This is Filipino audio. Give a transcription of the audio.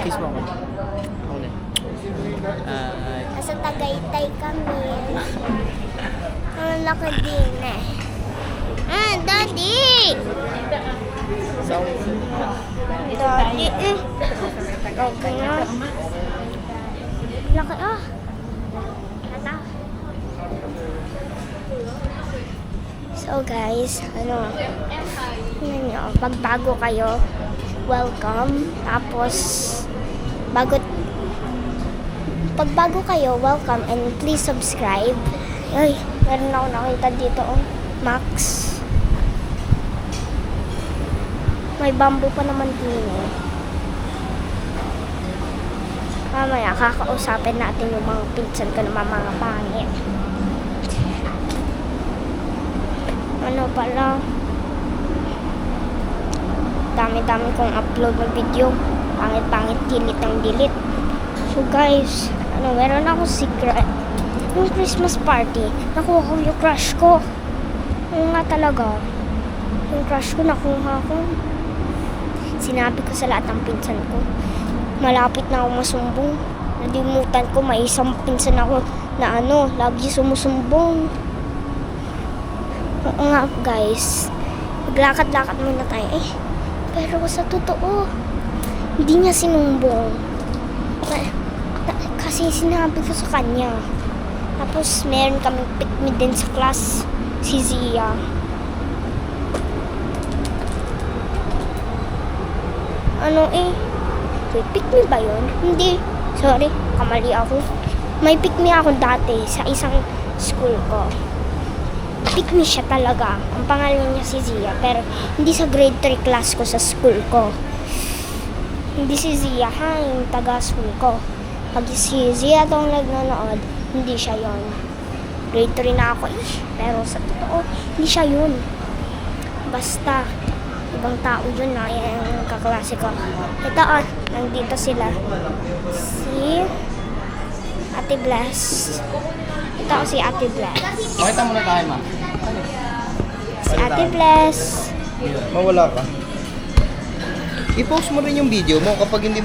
Kiss mo ako. Okay. Nasa Tagaytay kami. Ang laki din eh. Daddy! Daddy eh. Okay na. Laki Tata. So guys, yun nyo, pag bago kayo, welcome. Tapos, pag bago kayo, welcome and please subscribe. Ay, meron ako nakita dito, Max. May bamboo pa naman din eh. Mamaya, kakausapin natin yung mga pinsan ko na mga pangit. Ano pala? Dami-dami kong upload ng video. Pangit-pangit, delete ng delete. So guys, meron akong secret. Yung Christmas party, nakuha ko yung crush ko. Oo nga talaga. Yung crush ko, nakuha ko. Sinabi ko sa lahat ng pinsan ko. Malapit na ako masumbong. Nalimutan ko, may isang pinsan ako na lagi sumusumbong. Oo nga guys. Maglakad-lakad muna tayo. Pero sa totoo, hindi niya sinumbong. Kasi sinabi ko sa kanya. Tapos meron kaming pick-me din sa class, si Zia. Wait, pick-me ba yun? Hindi. Sorry, kamali ako. May pick-me ako dati sa isang school ko. Pick-me siya talaga. Ang pangalan niya si Zia. Pero hindi sa grade 3 class ko sa school ko. Hindi si Zia, yung taga-school ko. Pag si Zia itong nagnonood, hindi siya yon. Grade 3 na ako pero sa totoo, hindi siya yun. Basta, ibang tao yun na yung kaklase ko. Ito nandito sila. Si Ate Bless. Ito si Ate Bless. Pakita mo na tayo, ma. Si Ate Bless. Mawala ka. I-post mo rin yung video mo kapag hindi mo